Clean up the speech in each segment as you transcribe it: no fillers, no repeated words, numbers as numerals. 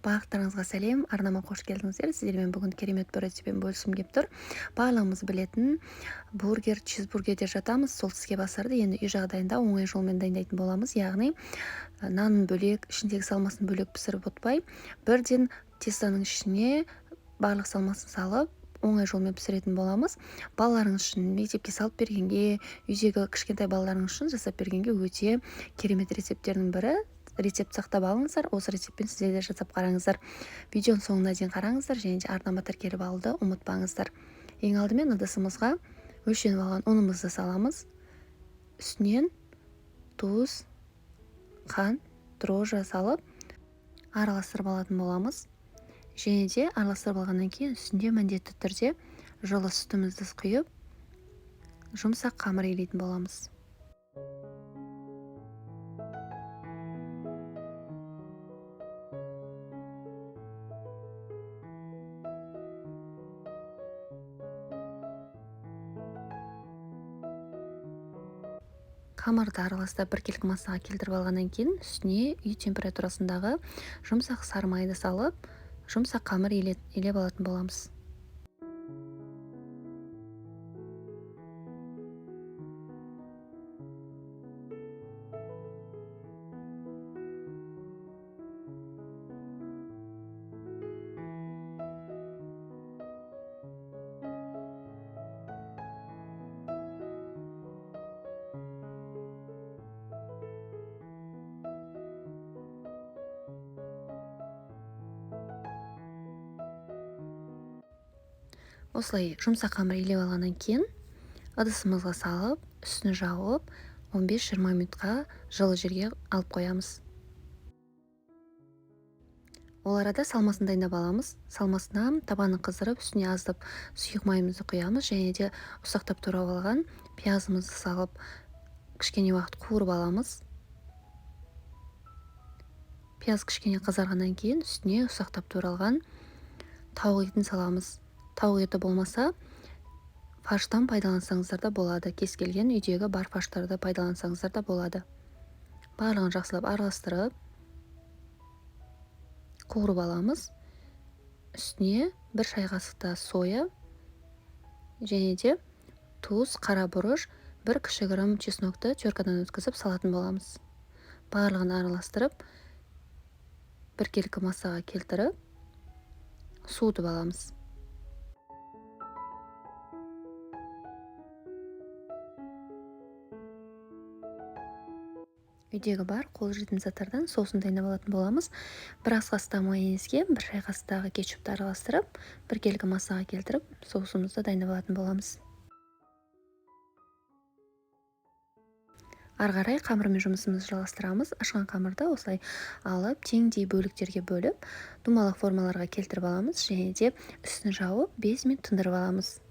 Барлықтарыңызға сәлем, арнама қош келдіңіздер. Сіздермен бүгін керемет бір рецеппен бөліскім келіп тұр. Барлығымыз білетін бургер, чизбургерде жатамыз. Сол іске басарды енді үй жағдайында оңай жолмен дайындайтын боламыз. Яғни нанын бөлек, ішіндегі салмасын бөлек пісіріп отпай, бірден тестоның ішіне барлық салмасын салып, оңай жолмен пісіретін боламыз. Балаларыңыз үшін мектепке салып бергенге, үйдегі кішкентай балаларыңыз үшін жасап бергенге өте керемет рецепттердің бірі. Рецепт сақтап алыңыздар, осы рецептпен сіздер де жасап қараңыздар. Видеоның соңына дейін қараңыздар және де арнама тіркеліп алуды ұмытпаңыздар. Ең алдымен ыдысымызға өлшеніп алған ұнымызды саламыз. Үстінен тұз, қант, дрожжа салып араластырып алатын боламыз. Және де араластырып алғаннан кейін үстінде міндетті түрде жылы сүтімізді құйып, жұмсақ қамыр илейтін боламыз. Қамырды араластырып біркелкі массаға келтіріп алғаннан кейін үстіне үй температурасындағы жұмсақ сары майды салып, жұмсақ қамыр илеп алатын боламыз. Осылай жұмсақ қамыр илеп алғаннан кейін ыдысымызға салып, үстін жауып, 15-20 минутқа жылы жерге алып қоямыз. Ол арада салмасын дайындап аламыз. Салмасына табанын қыздырып, үстіне аздап сұйық майымызды құямыз және де ұсақтап турап алған пиязымызды салып, кішкене уақыт қуырып аламыз. Пияз кішкене қызарғаннан кейін үстіне ұсақтап туралған тауық етін саламыз. Тауық еті болмаса, фарштан пайдалансаңыздар да болады. Кез келген үйдегі бар фарштарды пайдалансаңыздар да болады. Барлығын жақсылап араластырып, қуырып аламыз. Үстіне бір шай қасықта соя және де тұз, қара бұрыш, бір кішігірім чеснокты теркадан өткізіп салатын боламыз. Барлығын араластырып, біркелкі массаға келтіріп, суытып аламыз. Үйдегі бар қолжетімді заттардан соусын дайындап алатын боламыз. Бір ас қасықтағы майонезге бір шай қасықтағы кетчупты араластырып, біркелкі массаға келтіріп, соусымызды дайындап алатын боламыз. Ары қарай қамырмен жұмысымызды жалғастырамыз. Ашқан қамырды осылай алып, теңдей бөліктерге бөліп, думалақ формаларға келтіріп аламыз және де үстін жауып, 5 минут тындырып аламыз.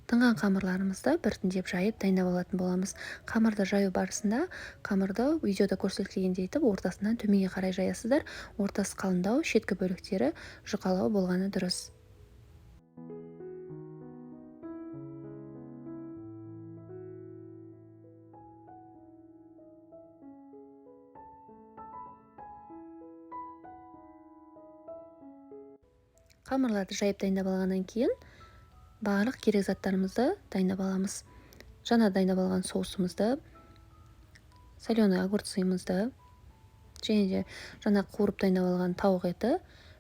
Тынған қамырларымызды біртіндеп жайып дайындап алатын боламыз. Қамырды жаю барысында қамырды видеода көрсетілгендей етіп ортасынан төменге қарай жаясыздар. Ортасы қалыңдау, шеткі бөліктері жұқалау болғаны дұрыс. Қамырларды жайып дайындап алғаннан кейін барлық керек заттарымызды дайындап аламыз. жаңа дайындап алған соусымызды, соленый огурцымызды, және де жаңа қуырып дайындап алған тауық еті,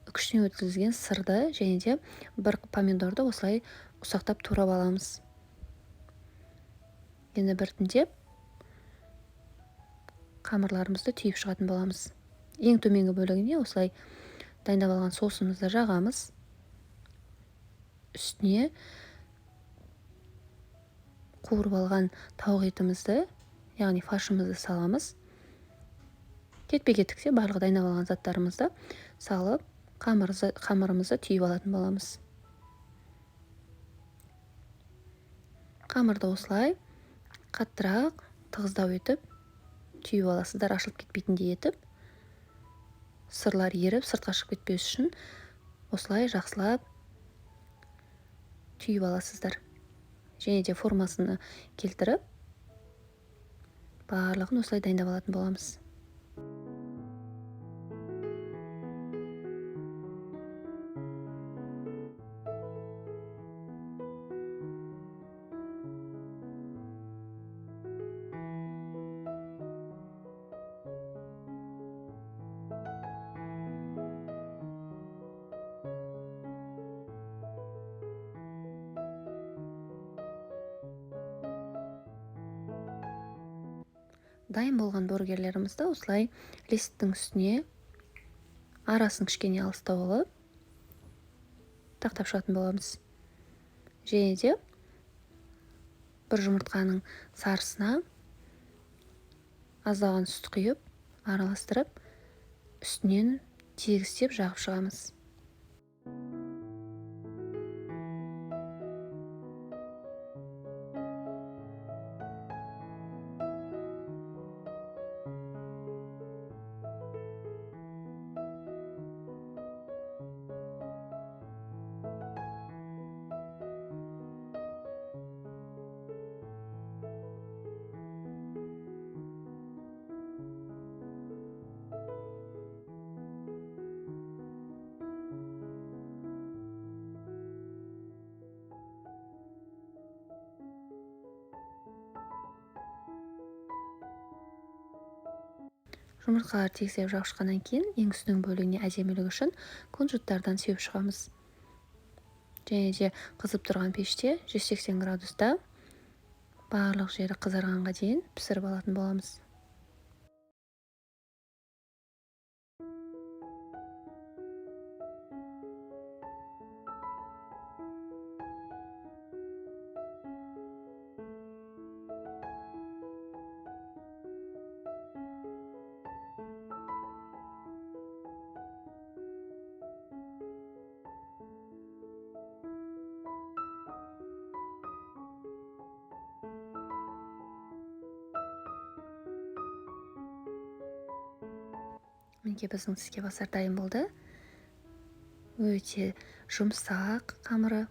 үкіштен өткізілген сырды және де бір помидорды осылай ұсақтап турап аламыз. Енді біртіндеп қамырларымызды түйіп шығатын боламыз. Ең төменгі бөлігіне осылай дайындап алған соусымызды жағамыз. Үстіне қуырып алған тауық етімізді, яғни фаршымызды саламыз. Кетпе-кетікте барлығы дайындап алған заттарымызды салып, қамырымызды түйіп алатын боламыз. Қамырды осылай қаттырақ, тығыздау етіп түйіп аласыздар, ашылып кетпейтіндей етіп. Сырлар еріп, сыртқа шығып кетпес үшін осылай жақсылап түйіп аласыздар. Және де формасını келтіріп, барлығын осылай дайындап алатын боламыз. Дайын болған бургерлерімізді осылай листтің үстіне арасын кішкене алыстау алып тақтап шығатын боламыз. Және де бір жұмыртқаның сарысына аздаған сүт құйып, араластырып, үстінен тегістеп жағып шығамыз. Жұмыртқалар тегістеп жағып шыққаннан кейін, ең үстінің бөлігіне әдемілігі үшін кунжуттардан сеуіп шығамыз. Және де қызып тұрған пеште 180 градуста барлық жері қызарғанға дейін пісіріп алатын боламыз. Мінекей біздің тіске басар дайын болды. Өте жұмсақ қамыры,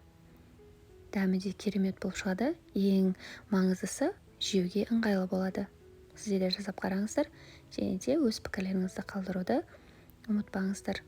дәмі де керемет болып шығады. Ең маңыздысы жеуге ыңғайлы болады. Сіздер де жасап қараңыздар, және де өз пікірлеріңізді қалдыруды ұмытпаңыздар.